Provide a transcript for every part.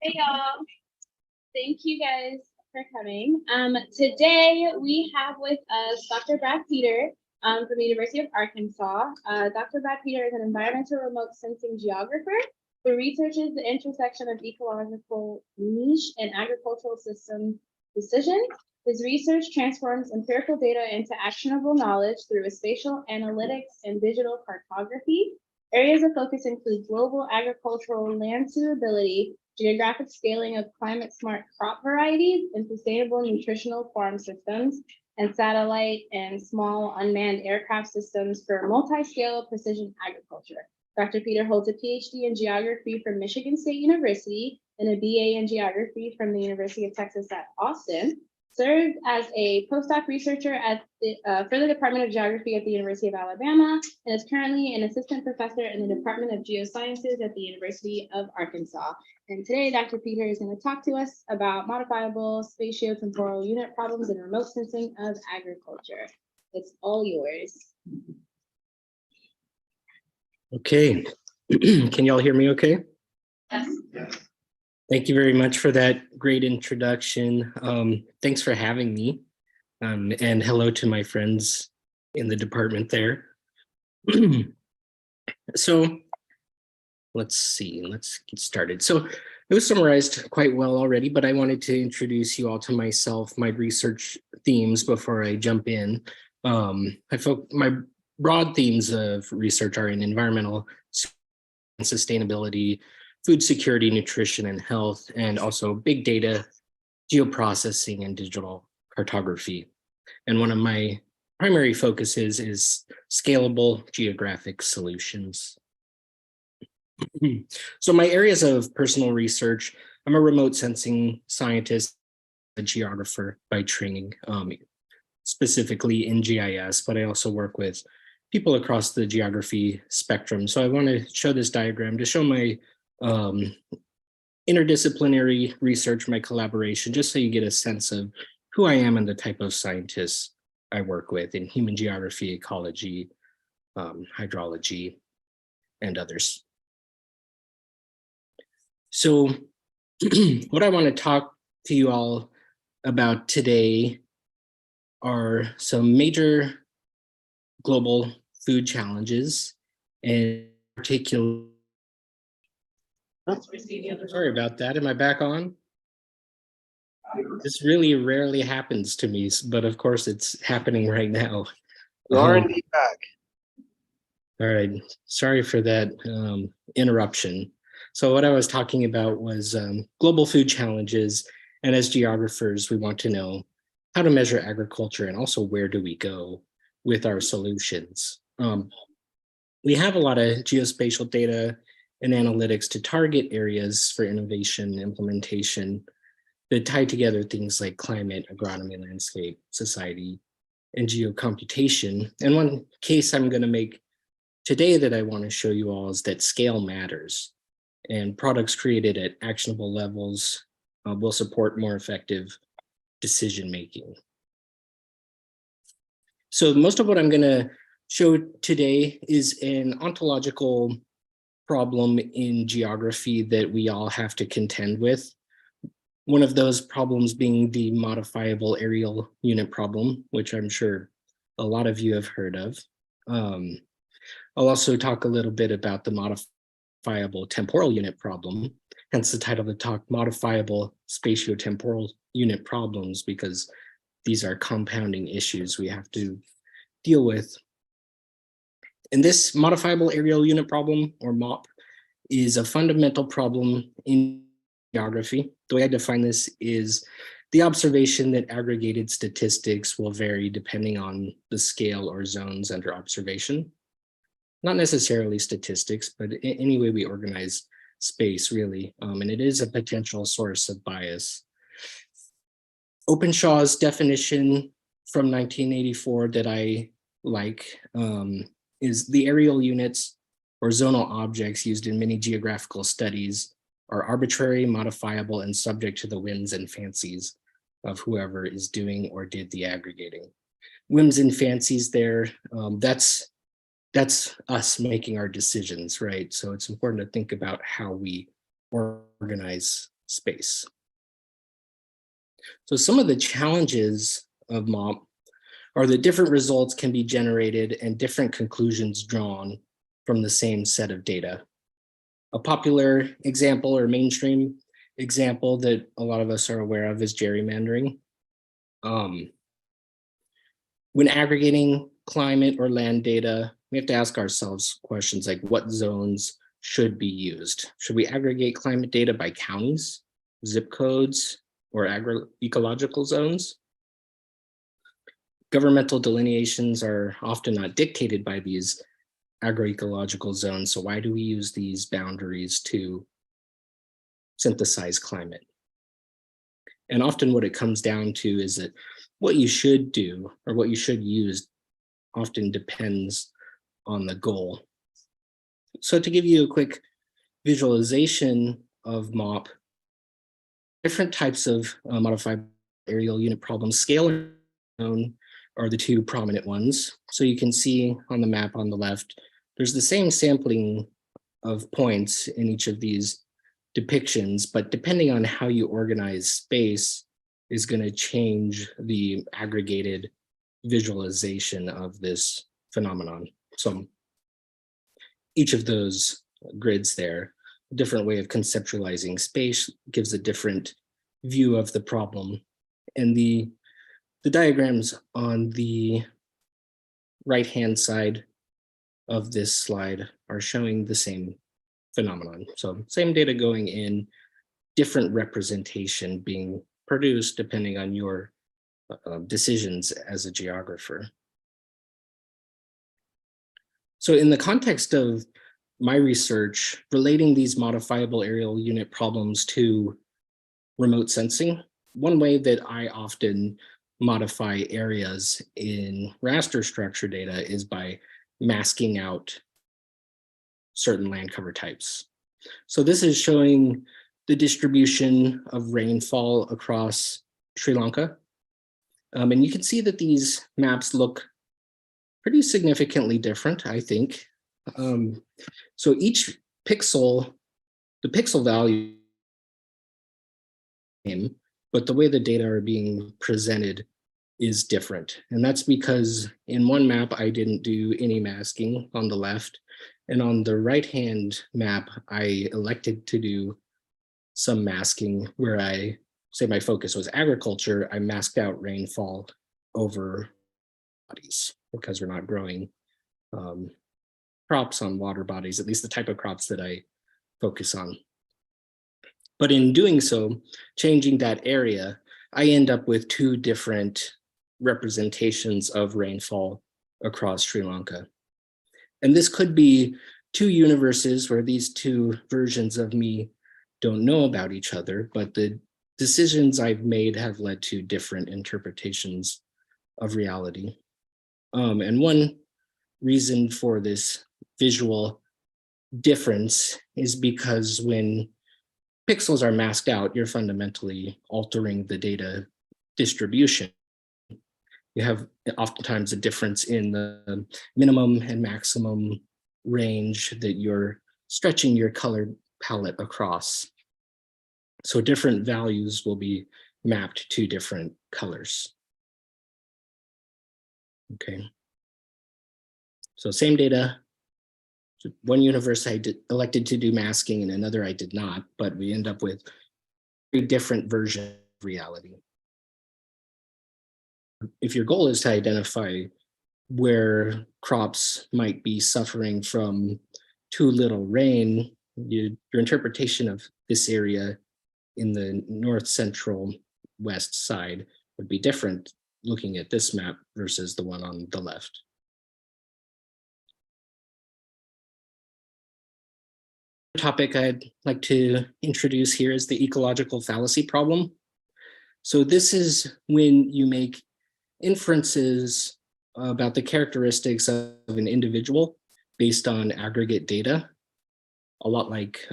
Hey y'all, thank you guys for coming. Today we have with us Dr. Brad Peter from the University of Arkansas. Dr. Brad Peter is an environmental remote sensing geographer who researches the intersection of ecological niche and agricultural system decisions. His research transforms empirical data into actionable knowledge through spatial analytics and digital cartography. Areas of focus include global agricultural land suitability, geographic scaling of climate-smart crop varieties, and sustainable nutritional farm systems, and satellite and small unmanned aircraft systems for multi-scale precision agriculture. Dr. Peter holds a PhD in geography from Michigan State University and a BA in geography from the University of Texas at Austin. Served as a postdoc researcher for the Department of Geography at the University of Alabama, and is currently an assistant professor in the Department of Geosciences at the University of Arkansas. And today, Dr. Peter is going to talk to us about modifiable spatiotemporal unit problems and remote sensing of agriculture. It's all yours. Okay. Can y'all hear me okay? Yes. Yes. Thank you very much for that great introduction. Thanks for having me. And hello to my friends in the department there. So let's see, let's get started. So it was summarized quite well already, but I wanted to introduce you all to myself, my research themes before I jump in. My broad themes of research are in environmental and sustainability, food security, nutrition, and health, and also big data, geoprocessing, and digital cartography. And one of my primary focuses is scalable geographic solutions. So my areas of personal research, I'm a remote sensing scientist, a geographer by training, specifically in GIS, but I also work with people across the geography spectrum. So I want to show this diagram to show my interdisciplinary research, my collaboration, just so you get a sense of who I am and the type of scientists I work with in human geography, ecology, hydrology, and others. So what I want to talk to you all about today are some major global food challenges, and in particular, sorry about that. Am I back on? This really rarely happens to me, but of course it's happening right now. You are indeed back. All right, sorry for that interruption. So what I was talking about was global food challenges, and as geographers, we want to know how to measure agriculture and also where do we go with our solutions. We have a lot of geospatial data and analytics to target areas for innovation, implementation that tie together things like climate, agronomy, landscape, society, and geocomputation. And one case I'm going to make today that I want to show you all is that scale matters, and products created at actionable levels will support more effective decision making. So most of what I'm going to show today is an ontological problem in geography that we all have to contend with. One of those problems being the modifiable areal unit problem, which I'm sure a lot of you have heard of. I'll also talk a little bit about the modifiable temporal unit problem, hence the title of the talk, Modifiable Spatiotemporal Unit Problems, because these are compounding issues we have to deal with. And this modifiable areal unit problem, or MOP, is a fundamental problem in geography. The way I define this is the observation that aggregated statistics will vary depending on the scale or zones under observation. Not necessarily statistics, but any way we organize space, really. And it is a potential source of bias. Openshaw's definition from 1984 that I like is the areal units or zonal objects used in many geographical studies are arbitrary, modifiable, and subject to the whims and fancies of whoever is doing or did the aggregating. Whims and fancies there, that's us making our decisions, right? So it's important to think about how we organize space. So some of the challenges of MOP are that different results can be generated and different conclusions drawn from the same set of data. A popular example or mainstream example that a lot of us are aware of is gerrymandering. When aggregating climate or land data, we have to ask ourselves questions like what zones should be used? Should we aggregate climate data by counties, zip codes, or agroecological zones? Governmental delineations are often not dictated by these agroecological zones, so why do we use these boundaries to synthesize climate? And often what it comes down to is that what you should do or what you should use often depends on the goal. So to give you a quick visualization of MOP, different types of modified aerial unit problems, scale and zone are the two prominent ones. So you can see on the map on the left, there's the same sampling of points in each of these depictions, but depending on how you organize space is going to change the aggregated visualization of this phenomenon. So each of those grids there, a different way of conceptualizing space gives a different view of the problem. And the diagrams on the right-hand side of this slide are showing the same phenomenon. So same data going in, different representation being produced depending on your decisions as a geographer. So in the context of my research, relating these modifiable aerial unit problems to remote sensing, one way that I often modify areas in raster structure data is by masking out certain land cover types. So this is showing the distribution of rainfall across Sri Lanka. And you can see that these maps look pretty significantly different, I think. So each pixel, the pixel value, but the way the data are being presented is different. And that's because in one map, I didn't do any masking on the left. And on the right-hand map, I elected to do some masking where I say my focus was agriculture. I masked out rainfall over bodies because we're not growing crops on water bodies, at least the type of crops that I focus on. But in doing so, changing that area, I end up with two different representations of rainfall across Sri Lanka. And this could be two universes where these two versions of me don't know about each other, but the decisions I've made have led to different interpretations of reality. And one reason for this visual difference is because when pixels are masked out, you're fundamentally altering the data distribution. You have oftentimes a difference in the minimum and maximum range that you're stretching your color palette across. So different values will be mapped to different colors. Okay. So same data. One universe I elected to do masking and another I did not, but we end up with a very different version of reality. If your goal is to identify where crops might be suffering from too little rain, your interpretation of this area in the north central west side would be different looking at this map versus the one on the left. The topic I'd like to introduce here is the ecological fallacy problem. So this is when you make inferences about the characteristics of an individual based on aggregate data, a lot like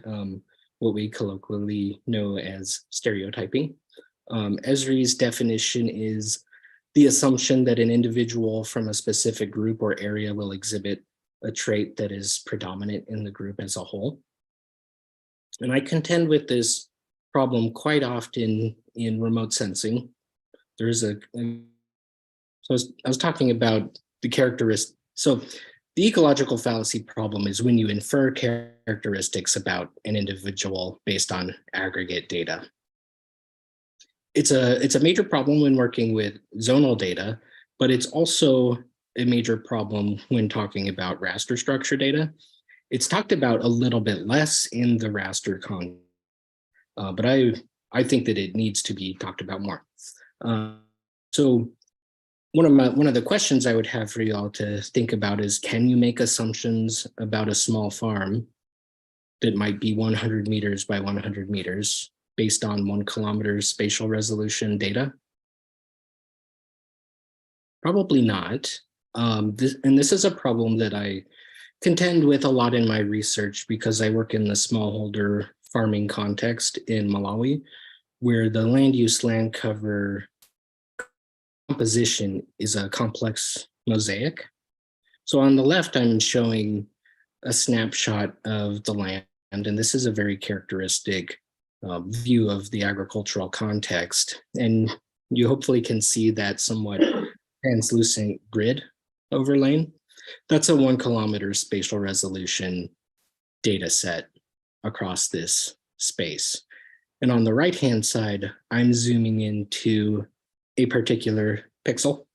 what we colloquially know as stereotyping. Esri's definition is the assumption that an individual from a specific group or area will exhibit a trait that is predominant in the group as a whole. And I contend with this problem quite often in remote sensing. There's I was talking about the characteristic. So the ecological fallacy problem is when you infer characteristics about an individual based on aggregate data. It's a major problem when working with zonal data, but it's also a major problem when talking about raster structure data. It's talked about a little bit less in the raster context, but I think that it needs to be talked about more. So one of the questions I would have for you all to think about is, can you make assumptions about a small farm that might be 100 meters by 100 meters based on 1 kilometer spatial resolution data? Probably not. This is a problem that I contend with a lot in my research because I work in the smallholder farming context in Malawi, where the land use land cover composition is a complex mosaic. So on the left, I'm showing a snapshot of the land, and this is a very characteristic view of the agricultural context. And you hopefully can see that somewhat translucent grid overlay. That's a 1 kilometer spatial resolution data set across this space. And on the right-hand side, I'm zooming into a particular pixel.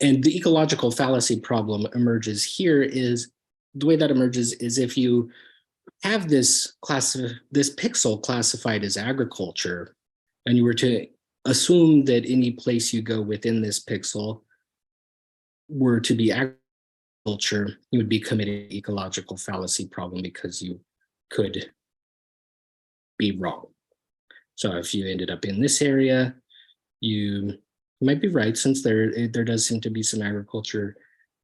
And the ecological fallacy problem emerges here is, the way that emerges is if you have this pixel classified as agriculture, and you were to assume that any place you go within this pixel were to be agriculture, you would be committing an ecological fallacy problem because you could be wrong. So if you ended up in this area, you might be right, since there does seem to be some agriculture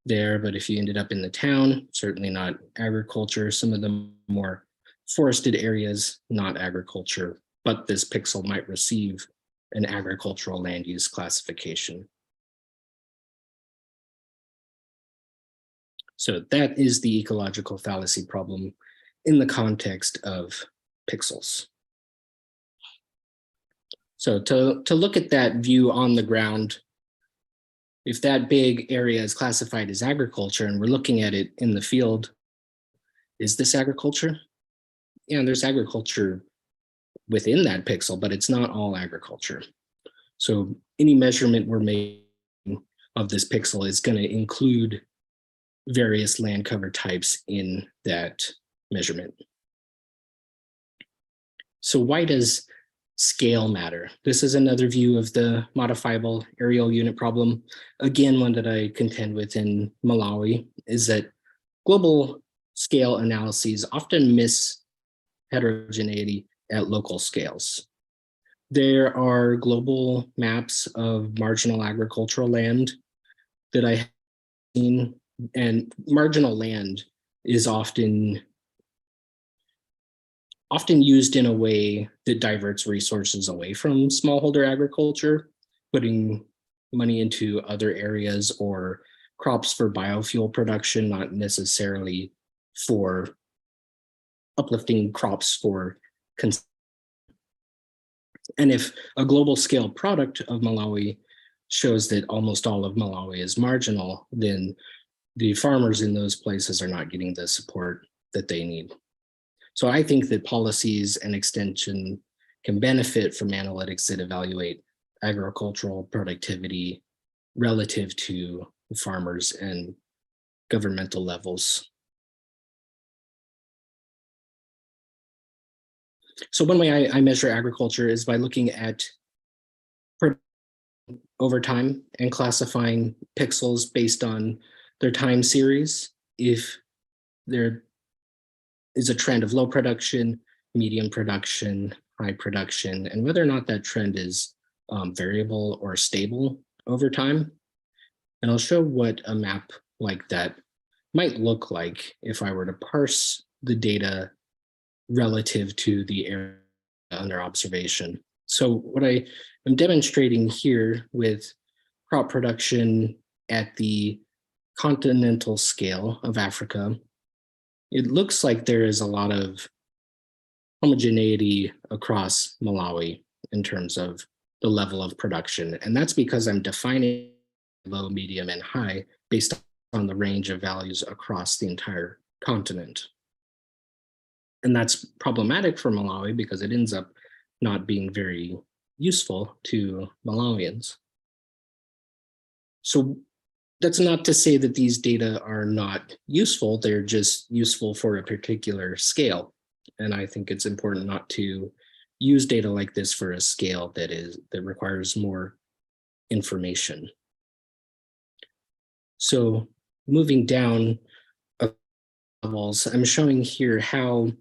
there. But if you ended up in the town, certainly not agriculture. Some of the more forested areas, not agriculture, but this pixel might receive an agricultural land use classification. So that is the ecological fallacy problem in the context of pixels. So to look at that view on the ground, if that big area is classified as agriculture and we're looking at it in the field, is this agriculture? Yeah, there's agriculture within that pixel, but it's not all agriculture. So any measurement we're making of this pixel is going to include various land cover types in that measurement. So why does scale matter? This is another view of the modifiable areal unit problem. Again, one that I contend with in Malawi is that global scale analyses often miss heterogeneity at local scales. There are global maps of marginal agricultural land that I have seen, and marginal land is often used in a way that diverts resources away from smallholder agriculture, putting money into other areas or crops for biofuel production, not necessarily for uplifting crops for consumption. And if a global scale product of Malawi shows that almost all of Malawi is marginal, then the farmers in those places are not getting the support that they need. So I think that policies and extension can benefit from analytics that evaluate agricultural productivity relative to farmers and governmental levels. So one way I measure agriculture is by looking at over time and classifying pixels based on their time series. If there is a trend of low production, medium production, high production, and whether or not that trend is variable or stable over time. And I'll show what a map like that might look like if I were to parse the data relative to the area under observation. So what I am demonstrating here with crop production at the continental scale of Africa, it looks like there is a lot of homogeneity across Malawi in terms of the level of production. And that's because I'm defining low, medium, and high based on the range of values across the entire continent. And that's problematic for Malawi because it ends up not being very useful to Malawians. So that's not to say that these data are not useful, they're just useful for a particular scale. And I think it's important not to use data like this for a scale that requires more information. So moving down levels, I'm showing here how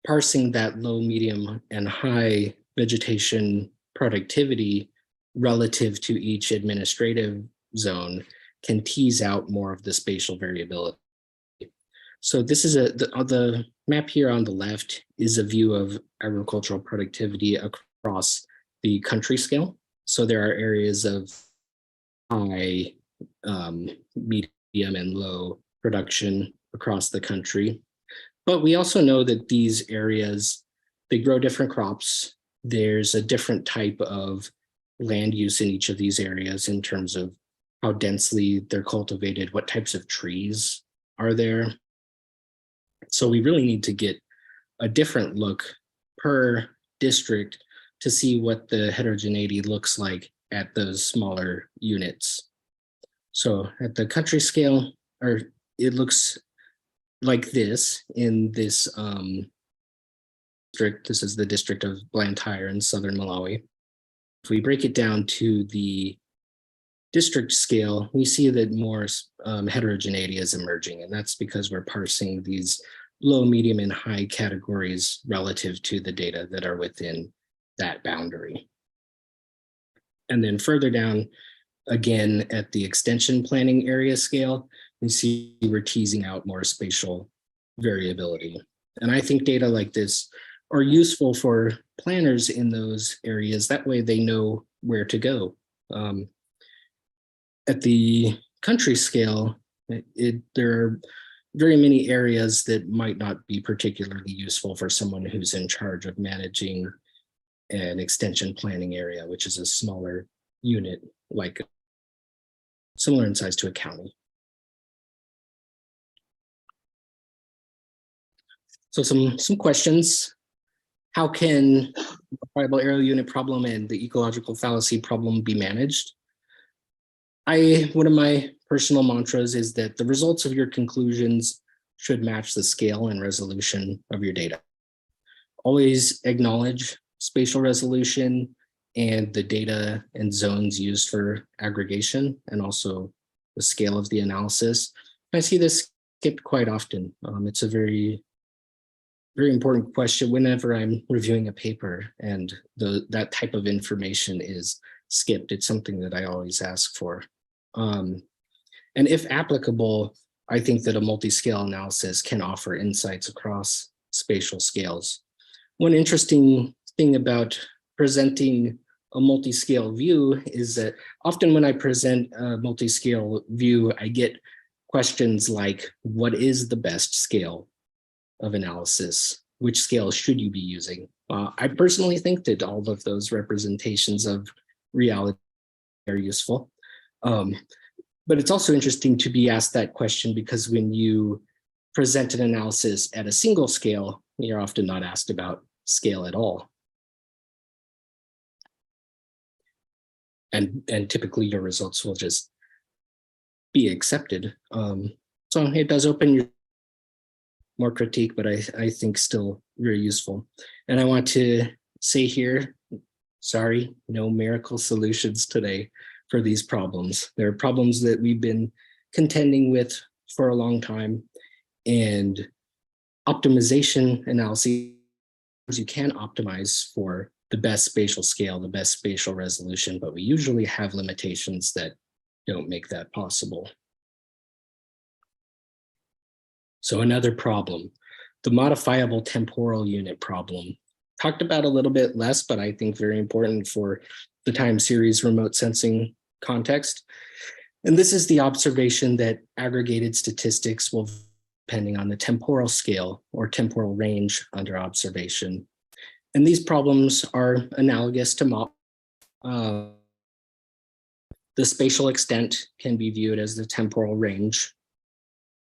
parsing that low, medium, and high vegetation productivity relative to each administrative zone can tease out more of the spatial variability. So this is the map here on the left is a view of agricultural productivity across the country scale. So there are areas of high, medium, and low production across the country. But we also know that these areas, they grow different crops. There's a different type of land use in each of these areas in terms of how densely they're cultivated, what types of trees are there. So we really need to get a different look per district to see what the heterogeneity looks like at those smaller units. So at the country scale, it looks like this in this district. This is the district of Blantyre in southern Malawi. If we break it down to the district scale, we see that more heterogeneity is emerging, and that's because we're parsing these low, medium, and high categories relative to the data that are within that boundary. And then further down, again, at the extension planning area scale, we see we're teasing out more spatial variability. And I think data like this are useful for planners in those areas. That way they know where to go. At the country scale, there are very many areas that might not be particularly useful for someone who's in charge of managing an extension planning area, which is a smaller unit, like similar in size to a county. So some questions. How can the modifiable area unit problem and the ecological fallacy problem be managed? One of my personal mantras is that the results of your conclusions should match the scale and resolution of your data. Always acknowledge spatial resolution and the data and zones used for aggregation, and also the scale of the analysis. I see this skipped quite often. It's a very important question whenever I'm reviewing a paper and that type of information is skipped. It's something that I always ask for. And if applicable, I think that a multi-scale analysis can offer insights across spatial scales. One interesting thing about presenting a multi-scale view is that often when I present a multi-scale view, I get questions like, what is the best scale of analysis? Which scale should you be using? I personally think that all of those representations of reality are useful. But it's also interesting to be asked that question because when you present an analysis at a single scale, you're often not asked about scale at all. And typically your results will just be accepted. So it does open your more critique, but I think still very useful. And I want to say here, sorry, no miracle solutions today for these problems. There are problems that we've been contending with for a long time, and optimization analyses, you can optimize for the best spatial scale, the best spatial resolution, but we usually have limitations that don't make that possible. So another problem, the modifiable temporal unit problem. Talked about a little bit less, but I think very important for the time series remote sensing context. And this is the observation that aggregated statistics will depending on the temporal scale or temporal range under observation. And these problems are analogous to the spatial extent can be viewed as the temporal range.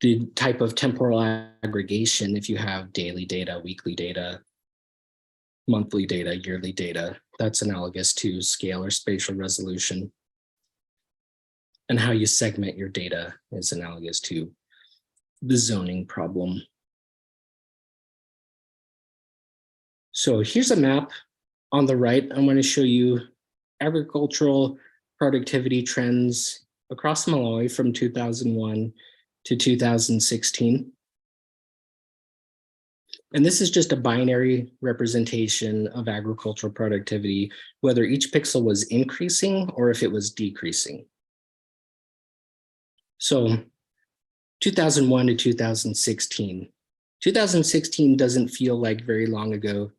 The type of temporal aggregation, if you have daily data, weekly data, monthly data, yearly data, that's analogous to scale or spatial resolution. And how you segment your data is analogous to the zoning problem. So here's a map. On the right, I'm going to show you agricultural productivity trends across Malawi from 2001 to 2016. And this is just a binary representation of agricultural productivity, whether each pixel was increasing or if it was decreasing. So 2001 to 2016. 2016 doesn't feel like very long ago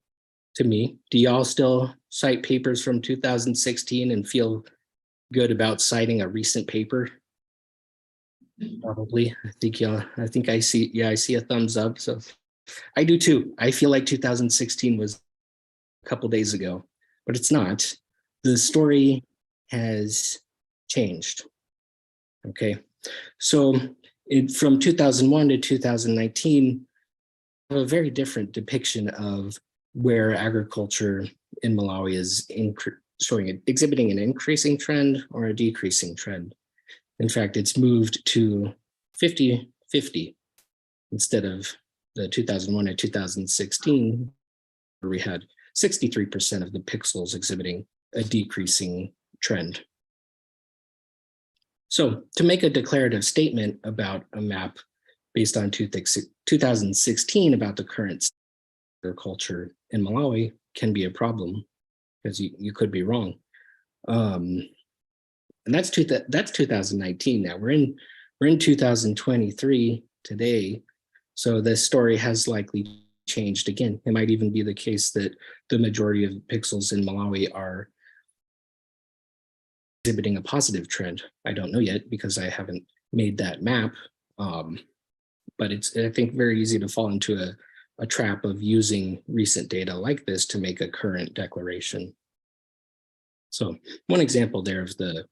to me. Do y'all still cite papers from 2016 and feel good about citing a recent paper? Probably. I think I see a thumbs up. So I do too. I feel like 2016 was a couple days ago, but it's not. The story has changed. Okay. So from 2001 to 2019, I have a very different depiction of where agriculture in Malawi is exhibiting an increasing trend or a decreasing trend. In fact, it's moved to 50-50 instead of the 2001 to 2016, where we had 63% of the pixels exhibiting a decreasing trend. So to make a declarative statement about a map based on 2016 about the current agriculture in Malawi can be a problem because you could be wrong. And that's 2019 now. We're in 2023 today. So this story has likely changed again. It might even be the case that the majority of pixels in Malawi are exhibiting a positive trend. I don't know yet because I haven't made that map. But it's, I think, very easy to fall into a trap of using recent data like this to make a current declaration. So one example there of the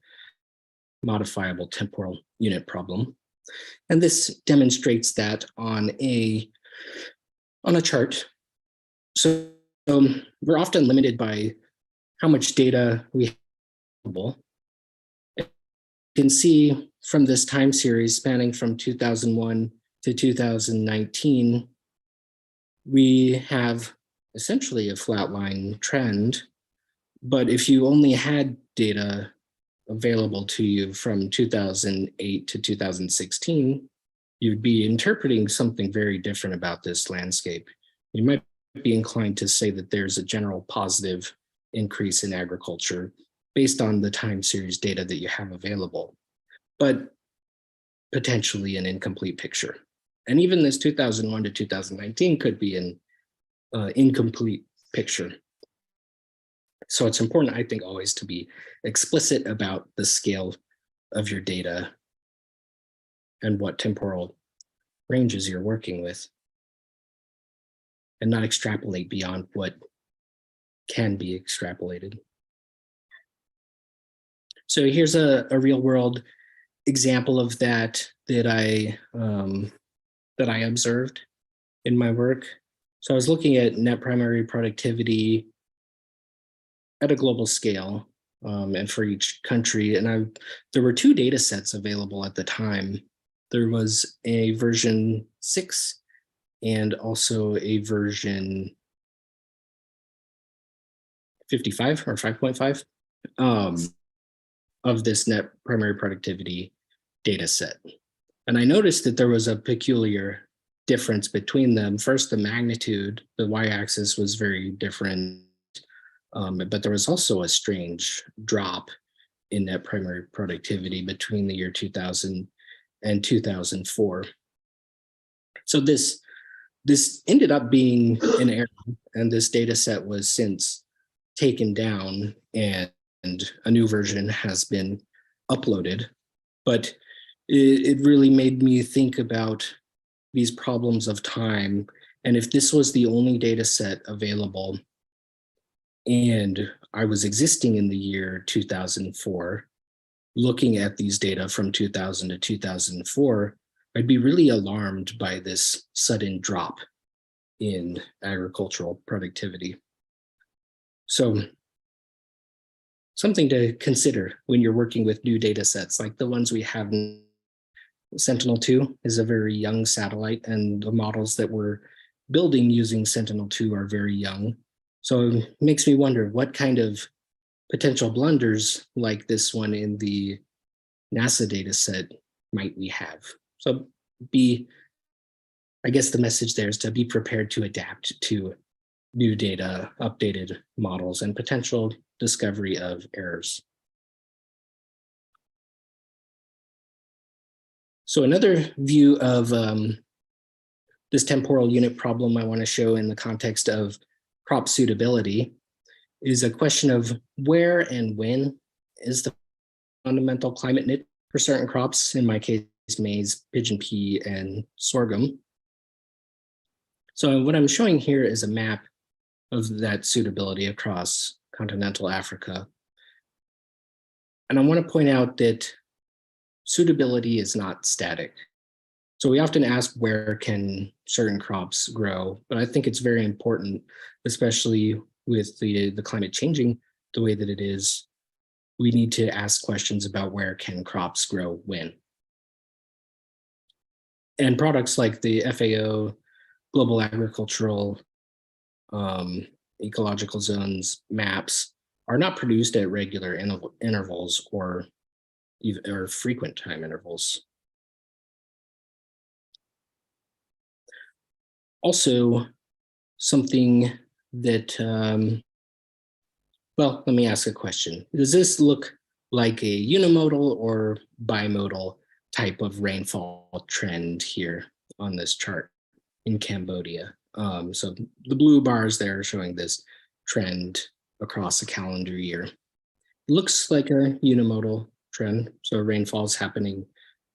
modifiable temporal unit problem. And this demonstrates that on a chart. So we're often limited by how much data we have. You can see from this time series spanning from 2001 to 2019, we have essentially a flatline trend. But if you only had data available to you from 2008 to 2016, you'd be interpreting something very different about this landscape. You might be inclined to say that there's a general positive increase in agriculture based on the time series data that you have available, but potentially an incomplete picture. And even this 2001 to 2019 could be an incomplete picture. So it's important, I think, always to be explicit about the scale of your data and what temporal ranges you're working with, and not extrapolate beyond what can be extrapolated. So here's a real world example of that I observed in my work. So I was looking at net primary productivity at a global scale and for each country. And there were two data sets available at the time. There was a version 6 and also a version 55 or 5.5 of this net primary productivity data set. And I noticed that there was a peculiar difference between them. First, the magnitude, the y-axis was very different, but there was also a strange drop in net primary productivity between the year 2000 and 2004. So this ended up being an error, and this data set was since taken down and a new version has been uploaded. But it really made me think about these problems of time. And if this was the only data set available and I was existing in the year 2004, looking at these data from 2000 to 2004, I'd be really alarmed by this sudden drop in agricultural productivity. So something to consider when you're working with new data sets like the ones we have. Sentinel-2 is a very young satellite, and the models that we're building using Sentinel-2 are very young. So it makes me wonder what kind of potential blunders like this one in the NASA data set might we have. So I guess the message there is to be prepared to adapt to new data, updated models, and potential discovery of errors. So another view of this temporal unit problem I want to show in the context of crop suitability is a question of where and when is the fundamental climate need for certain crops, in my case, maize, pigeon pea, and sorghum. So what I'm showing here is a map of that suitability across continental Africa. And I want to point out that suitability is not static. So we often ask where can certain crops grow, but I think it's very important, especially with the climate changing the way that it is, we need to ask questions about where can crops grow when. And products like the FAO, Global Agricultural Ecological Zones maps are not produced at regular intervals or frequent time intervals. Also, something that, well, let me ask a question. Does this look like a unimodal or bimodal type of rainfall trend here on this chart in Cambodia? So the blue bars there are showing this trend across a calendar year. Looks like a unimodal trend, so rainfall is happening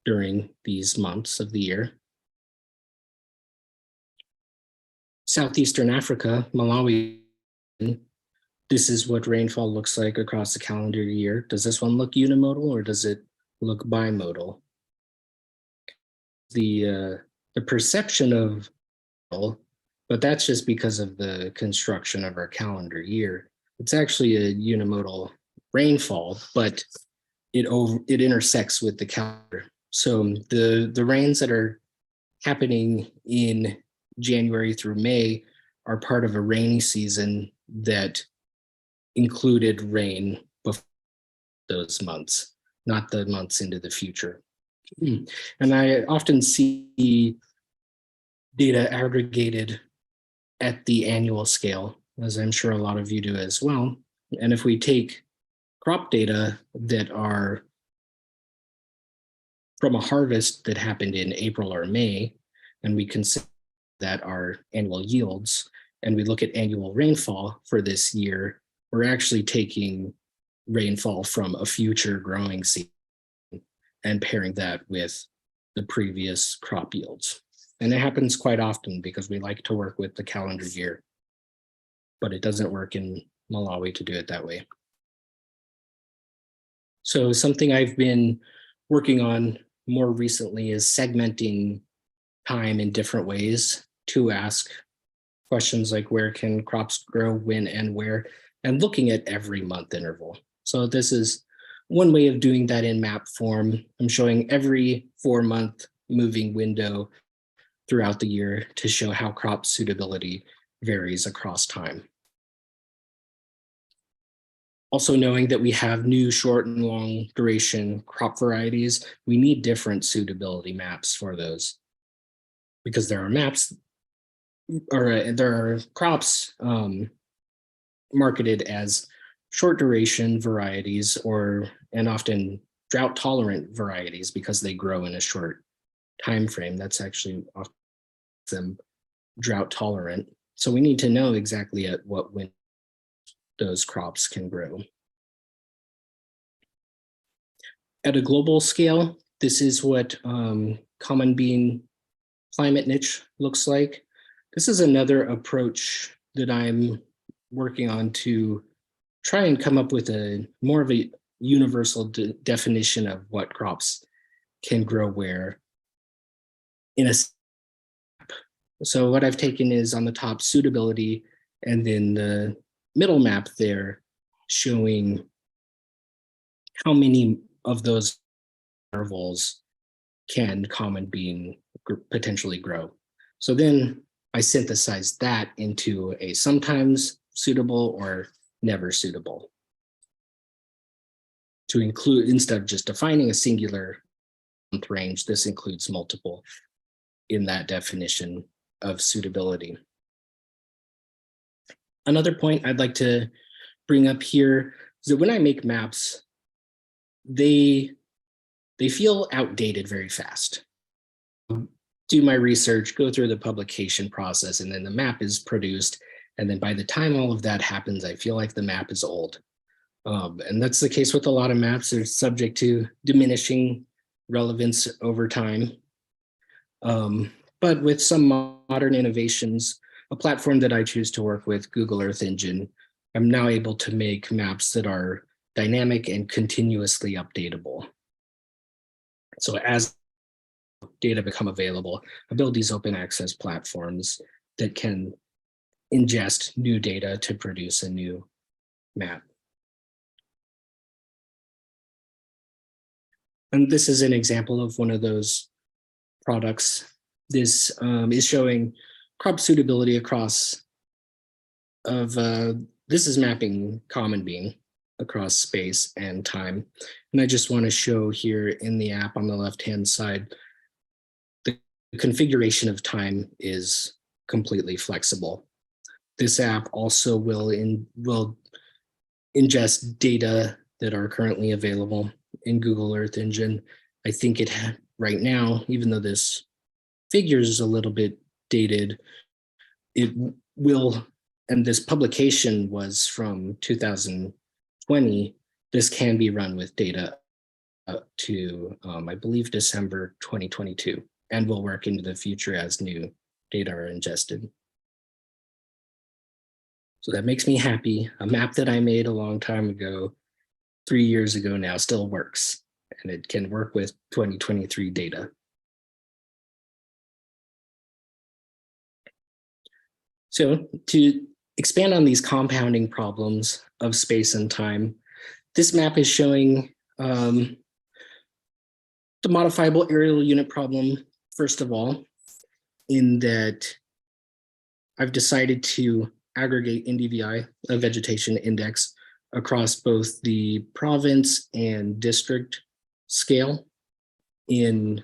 during these months of the year. Southeastern Africa, Malawi, this is what rainfall looks like across the calendar year. Does this one look unimodal or does it look bimodal? The perception of, but that's just because of the construction of our calendar year. It's actually a unimodal rainfall, but it intersects with the calendar. So the rains that are happening in January through May are part of a rainy season that included rain before those months, not the months into the future. And I often see data aggregated at the annual scale, as I'm sure a lot of you do as well. And if we take crop data that are from a harvest that happened in April or May, and we consider that our annual yields, and we look at annual rainfall for this year, we're actually taking rainfall from a future growing season and pairing that with the previous crop yields. And it happens quite often because we like to work with the calendar year, but it doesn't work in Malawi to do it that way. So something I've been working on more recently is segmenting time in different ways to ask questions like where can crops grow, when and where, and looking at every month interval. So this is one way of doing that in map form. I'm showing every 4-month moving window throughout the year to show how crop suitability varies across time. Also knowing that we have new short and long duration crop varieties, we need different suitability maps for those because there are maps or there are crops marketed as short duration varieties and often drought tolerant varieties because they grow in a short time frame. That's actually often them drought tolerant. So we need to know exactly at what window those crops can grow. At a global scale, this is what common bean climate niche looks like. This is another approach that I'm working on to try and come up with a more of a universal definition of what crops can grow where in a. So what I've taken is on the top suitability, and then the middle map there showing how many of those intervals can common bean potentially grow. So then I synthesize that into a sometimes suitable or never suitable, to include, instead of just defining a singular range, this includes multiple in that definition of suitability. Another point I'd like to bring up here is that when I make maps, they feel outdated very fast. Do my research, go through the publication process, and then the map is produced. And then by the time all of that happens, I feel like the map is old. And that's the case with a lot of maps. They're subject to diminishing relevance over time. But with some modern innovations, a platform that I choose to work with, Google Earth Engine, I'm now able to make maps that are dynamic and continuously updatable. So as data become available, I build these open access platforms that can ingest new data to produce a new map. And this is an example of one of those products. This is showing crop suitability across this is mapping common bean across space and time. And I just want to show here in the app on the left-hand side, the configuration of time is completely flexible. This app also will ingest data that are currently available in Google Earth Engine. I think it right now, even though this figure is a little bit dated, it will, and this publication was from 2020, this can be run with data up to, I believe, December 2022, and will work into the future as new data are ingested. So that makes me happy. A map that I made a long time ago, 3 years ago now, still works, and it can work with 2023 data. So to expand on these compounding problems of space and time, this map is showing the modifiable aerial unit problem, first of all, in that I've decided to aggregate NDVI, a vegetation index, across both the province and district scale in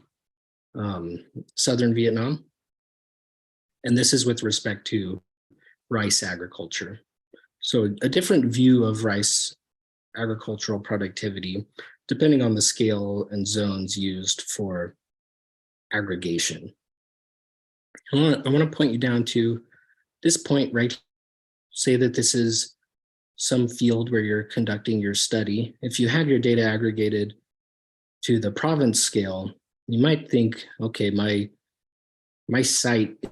southern Vietnam. And this is with respect to rice agriculture. So a different view of rice agricultural productivity, depending on the scale and zones used for aggregation. I want to point you down to this point right here. Say that this is some field where you're conducting your study. If you had your data aggregated to the province scale, you might think, okay, my site is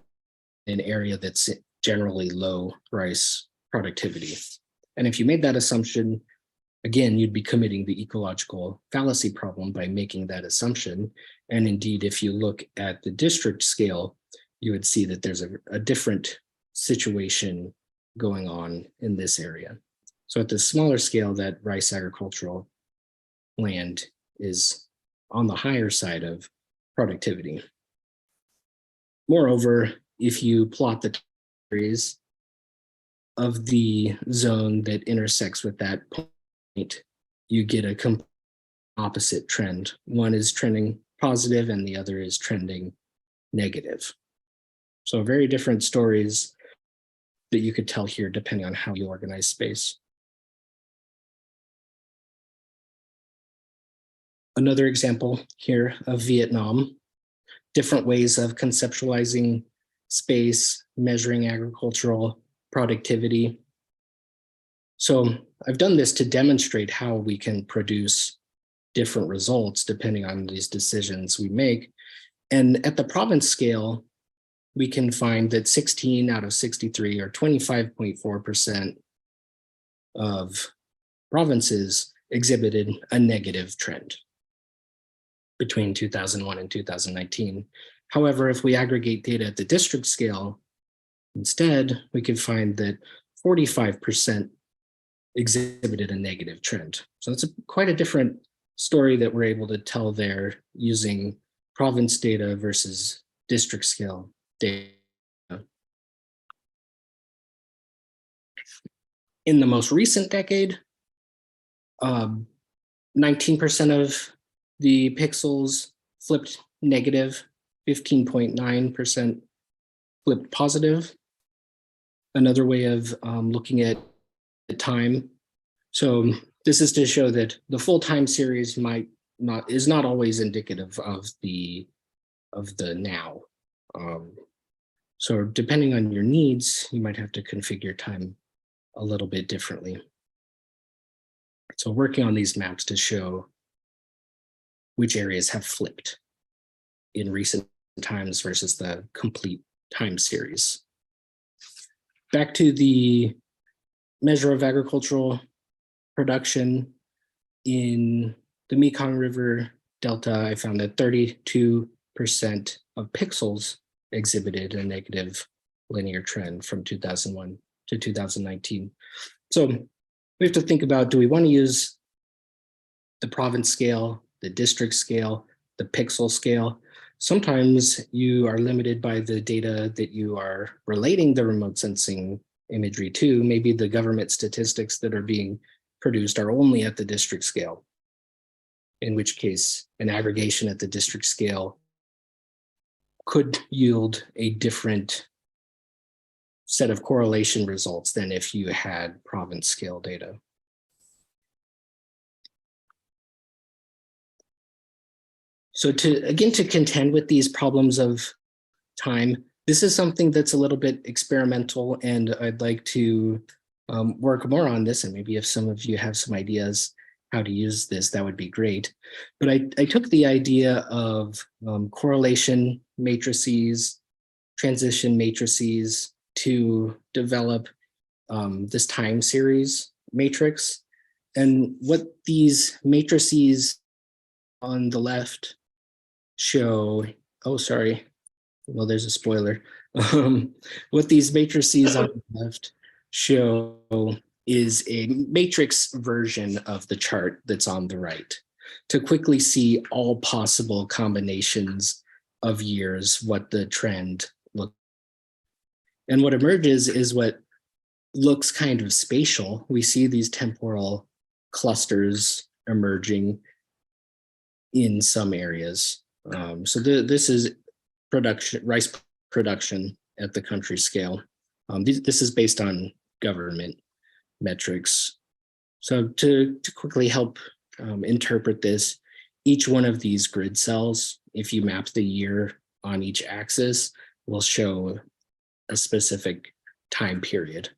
an area that's generally low rice productivity. And if you made that assumption, again, you'd be committing the ecological fallacy problem by making that assumption. And indeed, if you look at the district scale, you would see that there's a different situation going on in this area. So at the smaller scale, that rice agricultural land is on the higher side of productivity. Moreover, if you plot the areas of the zone that intersects with that point, you get a complete opposite trend. One is trending positive and the other is trending negative. So very different stories that you could tell here depending on how you organize space. Another example here of Vietnam, different ways of conceptualizing space, measuring agricultural productivity. So I've done this to demonstrate how we can produce different results depending on these decisions we make. And at the province scale, we can find that 16 out of 63, or 25.4% of provinces exhibited a negative trend between 2001 and 2019. However, if we aggregate data at the district scale, instead, we can find that 45% exhibited a negative trend. So it's quite a different story that we're able to tell there using province data versus district scale data. In the most recent decade, 19% of the pixels flipped negative, 15.9% flipped positive. Another way of looking at the time. So this is to show that the full time series is not always indicative of the now. So depending on your needs, you might have to configure time a little bit differently. So working on these maps to show which areas have flipped in recent times versus the complete time series. Back to the measure of agricultural production in the Mekong River Delta, I found that 32% of pixels exhibited a negative linear trend from 2001 to 2019. So we have to think about, do we want to use the province scale, the district scale, the pixel scale? Sometimes you are limited by the data that you are relating the remote sensing imagery to. Maybe the government statistics that are being produced are only at the district scale, in which case an aggregation at the district scale could yield a different set of correlation results than if you had province scale data. So to contend with these problems of time, this is something that's a little bit experimental, and I'd like to work more on this. And maybe if some of you have some ideas how to use this, that would be great. But I took the idea of correlation matrices, transition matrices to develop this time series matrix. And what these matrices on the left show, oh, sorry, well, there's a spoiler. What these matrices on the left show is a matrix version of the chart that's on the right, to quickly see all possible combinations of years, what the trend looks. And what emerges is what looks kind of spatial. We see these temporal clusters emerging in some areas. So this is rice production at the country scale. This is based on government metrics. So to quickly help interpret this, each one of these grid cells, if you map the year on each axis, will show a specific time period.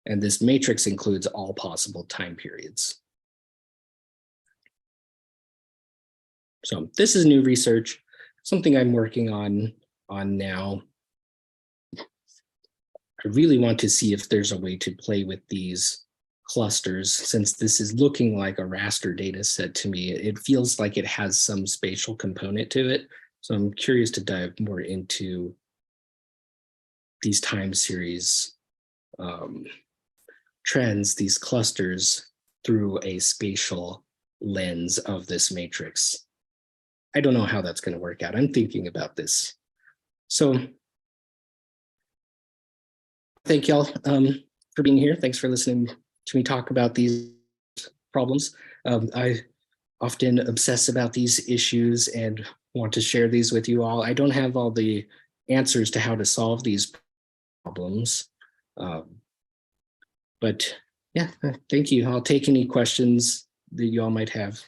And this matrix includes all possible time periods. So this is new research, something I'm working on now. I really want to see if there's a way to play with these clusters, since this is looking like a raster data set to me. It feels like it has some spatial component to it. So I'm curious to dive more into these time series trends, these clusters, through a spatial lens of this matrix. I don't know how that's going to work out. I'm thinking about this. So thank y'all for being here. Thanks for listening to me talk about these problems. I often obsess about these issues and want to share these with you all. I don't have all the answers to how to solve these problems. But yeah, thank you. I'll take any questions that you all might have.